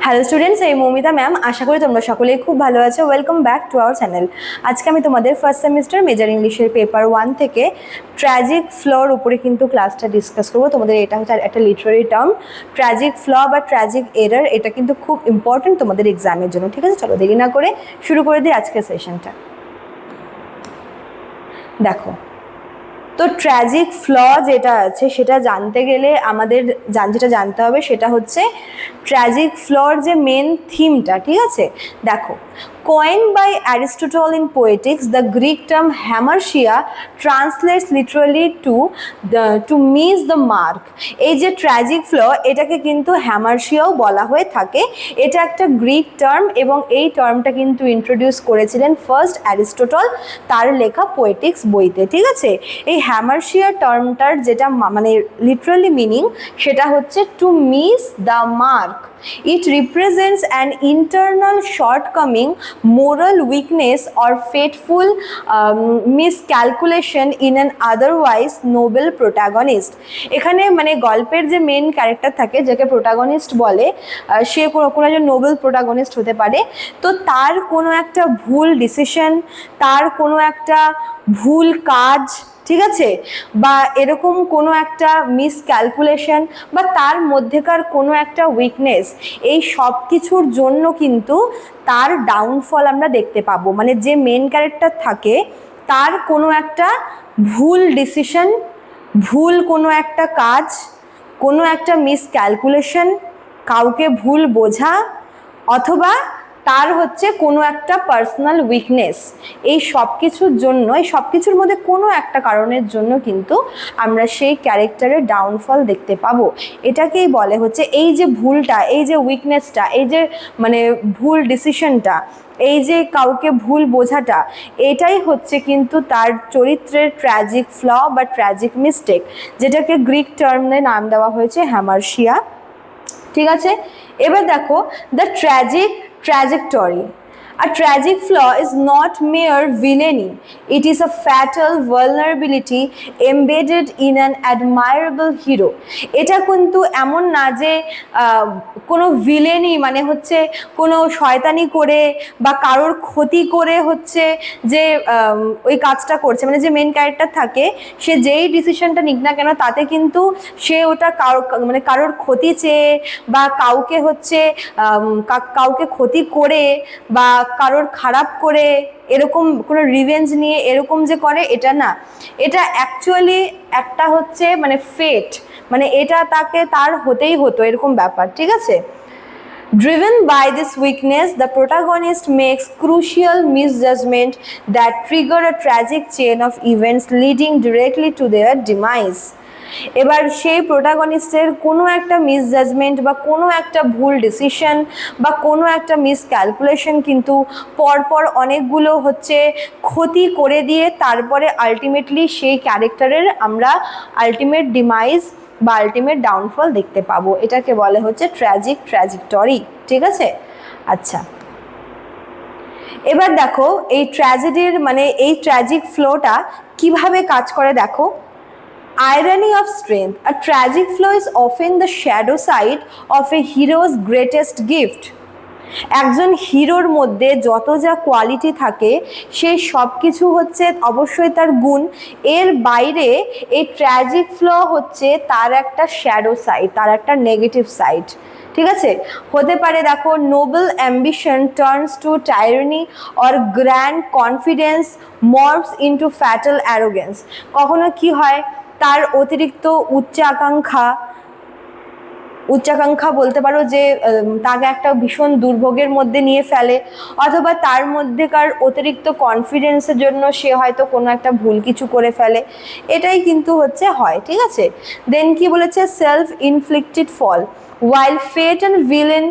Hello students, এই Moumita ma'am. আশা করি তোমরা সকলেই খুব ভালো আছো। Welcome back to our channel. আজকে আমি তোমাদের ফার্স্ট সেমিস্টার মেজর ইংলিশের পেপার 1 থেকে ট্র্যাজিক ফ্লর উপরে কিন্তু ক্লাসটা ডিসকাস করবো। তোমাদের এটা হচ্ছে একটা লিটারারি টার্ম, ট্র্যাজিক ফ্ল বা ট্র্যাজিক এরার। এটা কিন্তু খুব ইম্পর্টেন্ট তোমাদের এক্সামের জন্য। ঠিক আছে, চলো দেরি না করে শুরু করে দিই আজকের সেশনটা। দেখো, তো ট্র্যাজিক ফ্ল যেটা আছে সেটা জানতে গেলে আমাদের যেটা জানতে হবে সেটা হচ্ছে ট্র্যাজিক ফ্লর যে মেন থিমটা। ঠিক আছে, দেখো, coined by Aristotle in Poetics, the Greek term hamartia translates literally to miss the mark. এই যে ট্র্যাজিক ফ্ল, এটাকে কিন্তু হ্যামারশিয়াও বলা হয়ে থাকে। এটা একটা গ্রিক টার্ম এবং এই টার্মটা কিন্তু ইন্ট্রোডিউস করেছিলেন ফার্স্ট অ্যারিস্টটল তার লেখা পোয়েটিক্স বইতে। ঠিক আছে, এই হ্যামারশিয়া টার্মটার যেটা মানে লিটারালি মিনিং সেটা হচ্ছে to miss the mark. It represents an internal shortcoming, moral weakness or fateful miscalculation in an otherwise noble protagonist. এখানে মানে গল্পের যে মেন ক্যারেক্টার থাকে যাকে প্রোটাগনিস্ট বলে, সে কোনো একজন নোবেল প্রোটাগনিস্ট হতে পারে। তো তার কোনো একটা ভুল ডিসিশন, তার কোনো একটা ভুল কাজ, ঠিক আছে, বা এরকম কোনো একটা মিসক্যালকুলেশন বা তার মধ্যেকার কোনো একটা উইকনেস, এই সব কিছুর জন্য কিন্তু তার ডাউনফল আমরা দেখতে পাবো। মানে যে মেন ক্যারেক্টার থাকে তার কোনো একটা ভুল ডিসিশন, ভুল কোনো একটা কাজ, কোনো একটা মিসক্যালকুলেশন, কাউকে ভুল বোঝা, অথবা তার হচ্ছে কোনো একটা পার্সোনাল উইকনেস, এই সব কিছুর জন্য, এই সব কিছুর মধ্যে কোনো একটা কারণের জন্য কিন্তু আমরা সেই ক্যারেক্টারের ডাউনফল দেখতে পাবো। এটাকেই বলে হচ্ছে এই যে ভুলটা, এই যে উইকনেসটা, এই যে মানে ভুল ডিসিশনটা, এই যে কাউকে ভুল বোঝাটা, এটাই হচ্ছে কিন্তু তার চরিত্রের ট্র্যাজিক ফ্ল বা ট্র্যাজিক মিস্টেক, যেটাকে গ্রিক টার্মে নাম দেওয়া হয়েছে হ্যামারশিয়া। ঠিক আছে, এবার দেখো the tragic trajectory. A tragic flaw is not mere villainy. It is a fatal vulnerability embedded in an admirable hero. এটা কিন্তু এমন না যে কোনো ভিলেনি মানে হচ্ছে কোনো শয়তানি করে বা কারোর ক্ষতি করে হচ্ছে যে ওই কাজটা করছে। মানে যে মেন ক্যারেক্টার থাকে সে যেই ডিসিশনটা নিক না কেন তাতে কিন্তু সে ওটা কারোর ক্ষতি চেয়ে বা কাউকে হচ্ছে কাউকে ক্ষতি করে বা কারোর খারাপ করে এরকম কোনো রিভেঞ্জ নিয়ে এরকম যে করে, এটা না। এটা অ্যাকচুয়ালি একটা হচ্ছে মানে ফেট, মানে এটা তাকে তার হতেই হতো এরকম ব্যাপার। ঠিক আছে, driven by this weakness, the protagonist makes crucial misjudgment that trigger a tragic chain of events leading directly to their demise. এবার সেই প্রোটাগনিস্টের কোনো একটা মিসজাজমেন্ট বা কোনো একটা ভুল ডিসিশন বা কোনো একটা মিসক্যালকুলেশন কিন্তু পরপর অনেকগুলো হচ্ছে ক্ষতি করে দিয়ে তারপরে আলটিমেটলি সেই ক্যারেক্টারের আমরা আলটিমেট ডিমাইজ বা আলটিমেট ডাউনফল দেখতে পাবো। এটাকে বলে হচ্ছে ট্র্যাজেক্টরি। ঠিক আছে, আচ্ছা, এবার দেখো এই ট্র্যাজেডির মানে এই ট্র্যাজিক ফ্লোটা কিভাবে কাজ করে। দেখো, irony of strength. A tragic flaw is often the shadow side of a hero's greatest gift. একজন হিরোর মধ্যে যত যা কোয়ালিটি থাকে সেই সব কিছু হচ্ছে অবশ্যই তার গুণ, এর বাইরে এই ট্র্যাজিক ফ্ল হচ্ছে তার একটা শ্যাডো সাইড, তার একটা নেগেটিভ সাইড। ঠিক আছে, হতে পারে দেখো noble ambition turns to tyranny or grand confidence morphs into fatal arrogance. কখনো কি হয়, তার অতিরিক্ত উচ্চাকাঙ্ক্ষা বলতে পারো যে তাকে একটা ভীষণ দুর্ভোগের মধ্যে নিয়ে ফেলে, অথবা তার মধ্যেকার অতিরিক্ত কনফিডেন্সের জন্য সে হয়তো কোনো একটা ভুল কিছু করে ফেলে। এটাই কিন্তু হচ্ছে হয়। ঠিক আছে, দেন কি বলেছে, self inflicted fall. While fate and villain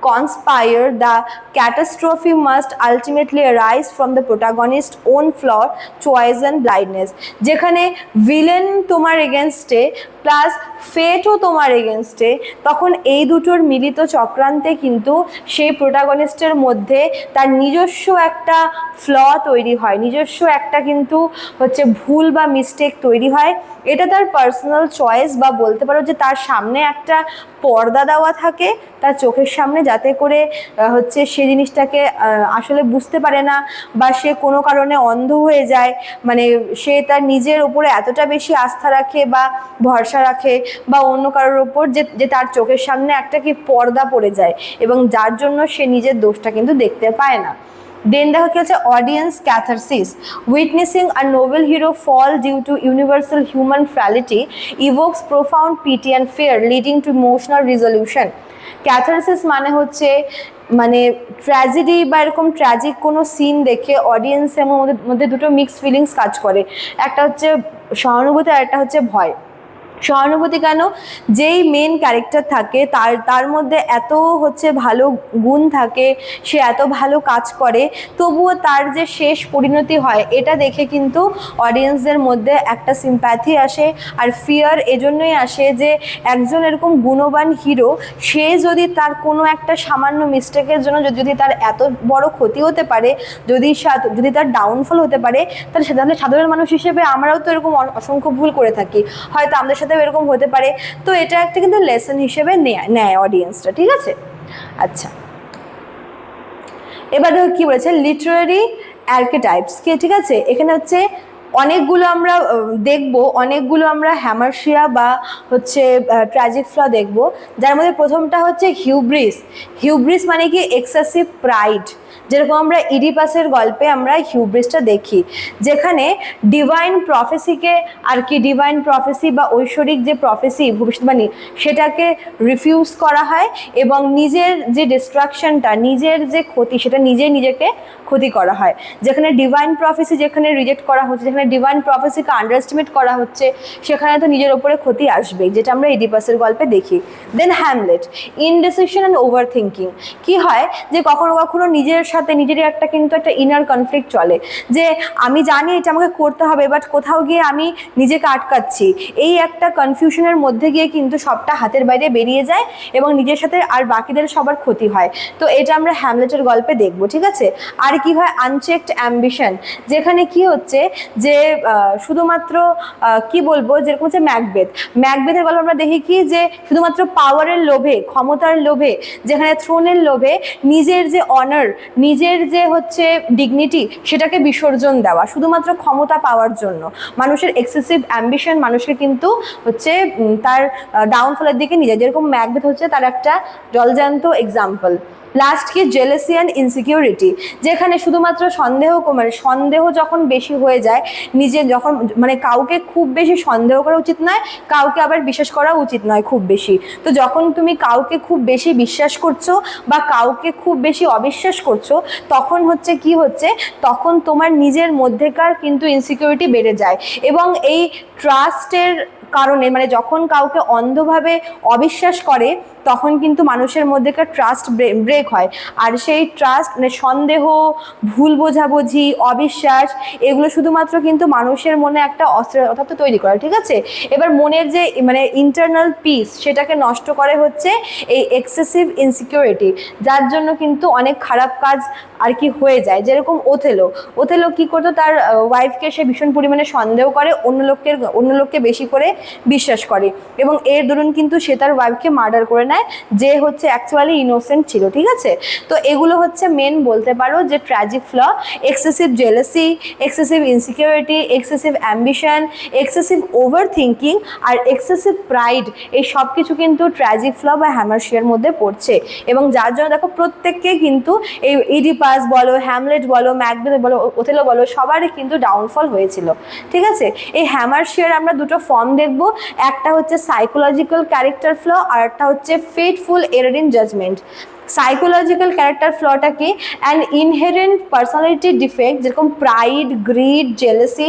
conspire, the catastrophe must ultimately arise from the protagonist's own flaw, choice and blindness. যেখানে ভিলেন তোমার এগেনস্টে প্লাস ফেটও তোমার এগেনস্টে, তখন এই দুটোর মিলিত চক্রান্তে কিন্তু সেই প্রোটাগনিস্টের মধ্যে তার নিজস্ব একটা ফ্ল তৈরি হয়, নিজস্ব একটা কিন্তু হচ্ছে ভুল বা মিস্টেক তৈরি হয়। এটা তার পার্সোনাল চয়েস, বা বলতে পারো যে তার সামনে একটা পর্দা দেওয়া থাকে তার চোখের সামনে, যাতে করে হচ্ছে সে জিনিসটাকে আসলে বুঝতে পারে না, বা সে কোনো কারণে অন্ধ হয়ে যায়, মানে সে তার নিজের উপরে এতটা বেশি আস্থা রাখে বা ভরসা রাখে বা অন্য কারোর ওপর যে তার চোখের সামনে একটা কি পর্দা পড়ে যায়, এবং যার জন্য সে নিজের দোষটা কিন্তু দেখতে পায় না। দেন দেখা কি হচ্ছে audience catharsis, witnessing a noble hero fall due to universal human frailty evokes profound pity and fear leading to emotional resolution. Catharsis মানে হচ্ছে মানে ট্র্যাজেডি বা এরকম ট্র্যাজিক কোনো সিন দেখে অডিয়েন্সের মধ্যে দুটো মিক্সড ফিলিংস কাজ করে, একটা হচ্ছে সহানুভূতি আর একটা হচ্ছে ভয়। সহানুভূতি কেন? যেই মেন ক্যারেক্টার থাকে তার মধ্যে এত হচ্ছে ভালো গুণ থাকে, সে এত ভালো কাজ করে, তবুও তার যে শেষ পরিণতি হয় এটা দেখে কিন্তু অডিয়েন্সদের মধ্যে একটা সিম্প্যাথি আসে। আর ফিয়ার এজন্যই আসে যে একজন এরকম গুণবান হিরো, সে যদি তার কোনো একটা সামান্য মিস্টেকের জন্য যদি তার এত বড় ক্ষতি হতে পারে, যদি তার ডাউনফল হতে পারে, তাহলে সাধারণ মানুষ হিসেবে আমরাও তো এরকম অসংখ্য ভুল করে থাকি, হয়তো আমাদের সাথেও এরকম হতে পারে। তো এটা একটা কিন্তু লেসন হিসেবে নেয় অডিয়েন্সটা, ঠিক আছে? আচ্ছা, এবার দেখো কি বলেছে লিটারারি আর্কেটাইপস কে, ঠিক আছে? এখানে হচ্ছে অনেকগুলো আমরা দেখবো, অনেকগুলো আমরা হ্যামারশিয়া বা হচ্ছে ট্র্যাজিক ফ্ল দেখবো, যার মধ্যে প্রথমটা হচ্ছে হিউব্রিস। হিউব্রিস মানে কি এক্সেসিভ প্রাইড, যেরকম আমরা ইডিপাসের গল্পে আমরা হিউব্রিসটা দেখি, যেখানে ডিভাইন প্রফেসিকে আর কি ডিভাইন প্রফেসি বা ঐশ্বরিক যে প্রফেসি ভবিষ্যৎবাণী সেটাকে রিফিউজ করা হয়, এবং নিজের যে ডিস্ট্রাকশনটা, নিজের যে ক্ষতি, সেটা নিজেকে ক্ষতি করা হয়। যেখানে ডিভাইন প্রফেসি যেখানে রিজেক্ট করা হচ্ছে, যেখানে ডিভাইন প্রফেসিকে আন্ডার এস্টিমেট করা হচ্ছে, সেখানে তো নিজের ওপরে ক্ষতি আসবেই, যেটা আমরা ইডিপাসের গল্পে দেখি। Then Hamlet, indecision and overthinking. কী হয় যে কখনো কখনো নিজের সাথে নিজেরই একটা কিন্তু একটা ইনার কনফ্লিক্ট চলে, যে আমি জানি এটা আমাকে করতে হবে, বাট কোথাও গিয়ে আমি নিজেকে আটকাচ্ছি। এই একটা কনফিউশনের মধ্যে গিয়ে কিন্তু সবটা হাতের বাইরে বেরিয়ে যায়, এবং নিজের সাথে আর বাকিদের সবার ক্ষতি হয়। তো এটা আমরা হ্যামলেটের গল্পে দেখবো, ঠিক আছে? আর কি হয় আনচেকড অ্যাম্বিশন, যেখানে কি হচ্ছে যে শুধুমাত্র কি বলবো, যেরকম হচ্ছে ম্যাকবেথের গল্প আমরা দেখি কি যে শুধুমাত্র পাওয়ারের লোভে, ক্ষমতার লোভে, যেখানে থ্রোনের লোভে নিজের যে অনার, নিজের যে হচ্ছে ডিগনিটি, সেটাকে বিসর্জন দেওয়া শুধুমাত্র ক্ষমতা পাওয়ার জন্য। মানুষের এক্সেসিভ অ্যাম্বিশন মানুষকে কিন্তু হচ্ছে তার ডাউনফলের দিকে নিয়ে যায়, যেরকম ম্যাকবেথ হচ্ছে তার একটা জলজান্ত এক্সাম্পল। লাস্ট কি জেলেসি অ্যান্ড ইনসিকিউরিটি, যেখানে শুধুমাত্র সন্দেহ যখন বেশি হয়ে যায়, যখন কাউকে খুব বেশি সন্দেহ করা উচিত নয়, কাউকে আবার বিশ্বাস করা উচিত নয় খুব বেশি। তো যখন তুমি কাউকে খুব বেশি বিশ্বাস করছো বা কাউকে খুব বেশি অবিশ্বাস করছো, তখন হচ্ছে কি হচ্ছে, তখন তোমার নিজের মধ্যেকার কিন্তু ইনসিকিউরিটি বেড়ে যায়, এবং এই ট্রাস্টের কারণে যখন কাউকে অন্ধভাবে অবিশ্বাস করে, তখন কিন্তু মানুষের মধ্যেকার ট্রাস্ট ব্রেক হয়। আর সেই ট্রাস্ট সন্দেহ, ভুল বোঝাবুঝি, অবিশ্বাস, এগুলো শুধুমাত্র কিন্তু মানুষের মনে একটা অস্থিরতা তৈরি করে, ঠিক আছে? এবার মনের যে ইন্টারনাল পিস, সেটাকে নষ্ট করে হচ্ছে এই এক্সেসিভ ইনসিকিউরিটি, যার জন্য কিন্তু অনেক খারাপ কাজ আর কি হয়ে যায়। যেরকম ওথেলো কি করতো, তার ওয়াইফকে সে ভীষণ পরিমাণে সন্দেহ করে, অন্য লোককে বেশি করে বিশ্বাস করে, এবং এর দরুন কিন্তু সে তার ওয়াইফকে মার্ডার করে নেয়, যে হচ্ছে অ্যাকচুয়ালি ইনোসেন্ট ছিল, ঠিক আছে? তো এগুলো হচ্ছে মেন বলতে পারো যে tragic flaw, excessive jealousy, excessive insecurity, excessive ambition, excessive overthinking আর এক্সেসিভ প্রাইড, এই সব কিছু কিন্তু ট্র্যাজিক ফ্ল বা হ্যামারশিয়ার মধ্যে পড়ছে। এবং যার জন্য দেখো প্রত্যেককে কিন্তু এই ইডিপাস বলো, হ্যামলেট বলো, ম্যাকবেথ বলো, ওথেলো বলো, সবারই কিন্তু ডাউনফল হয়েছিল, ঠিক আছে? এই হ্যামারশিয়ার আমরা দুটো ফর্ম দেখব, একটা হচ্ছে সাইকোলজিক্যাল ক্যারেক্টার ফ্ল, আর একটা হচ্ছে fateful error in judgement. Psychological character ফ্লটা কি? অ্যান ইনহেরেন্ট পার্সোনালিটি ডিফেক্ট, যেরকম প্রাইড, গ্রিড, জেলাসি,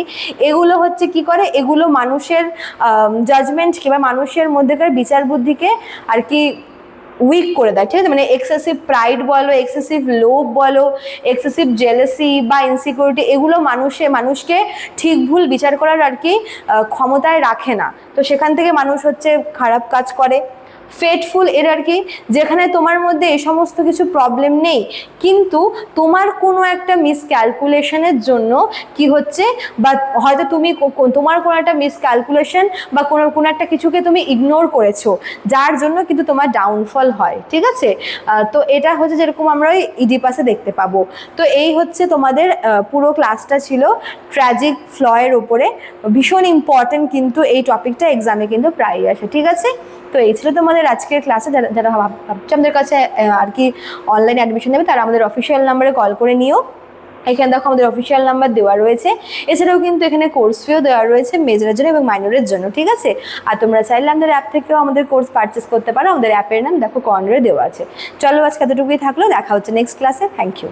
এগুলো হচ্ছে কি করে, এগুলো মানুষের জাজমেন্ট কিংবা মানুষের মধ্যেকার বিচার বুদ্ধিকে আর কি উইক করে দেয়, ঠিক আছে? মানে এক্সেসিভ প্রাইড বলো, এক্সেসিভ লোভ বলো, এক্সেসিভ জেলাসি বা ইনসিকিউরিটি, এগুলো মানুষকে ঠিক ভুল বিচার করার আর কি ক্ষমতায় রাখে না। তো সেখান থেকে মানুষ হচ্ছে খারাপ কাজ করে। ফেটফুল এর আর কি, যেখানে তোমার মধ্যে এই সমস্ত কিছু প্রবলেম নেই, কিন্তু তোমার কোনো একটা মিসক্যালকুলেশনের জন্য কি হচ্ছে, বা হয়তো তুমি তোমার কোনো একটা মিসক্যালকুলেশন বা কোনো একটা কিছুকে তুমি ইগনোর করেছো, যার জন্য কিন্তু তোমার ডাউনফল হয়, ঠিক আছে? তো এটা হচ্ছে যেরকম আমরা ওই ইডিপাসে দেখতে পাবো। তো এই হচ্ছে তোমাদের পুরো ক্লাসটা ছিল ট্র্যাজিক ফ্লয়ের ওপরে। ভীষণ ইম্পর্টেন্ট কিন্তু এই টপিকটা এক্সামে কিন্তু প্রায়ই আসে, ঠিক আছে? তো এই ছিল তোমাদের আজকের ক্লাসে। যারা ভাবছে আমাদের কাছে আর কি অনলাইন অ্যাডমিশন নেবে, তারা আমাদের অফিসিয়াল নাম্বারে কল করে নিও। এখানে দেখো আমাদের অফিসিয়াল নাম্বার দেওয়া রয়েছে। এছাড়াও কিন্তু এখানে কোর্স ফিও দেওয়া রয়েছে মেজরের জন্য এবং মাইনরের জন্য, ঠিক আছে? আর তোমরা চাইলে আমাদের অ্যাপ থেকেও আমাদের কোর্স পারচেস করতে পারো। আমাদের অ্যাপের নাম দেখো কর্নারে দেওয়া আছে। চলো আজকে এতটুকুই থাকলো, দেখা হচ্ছে নেক্সট ক্লাসে। Thank you.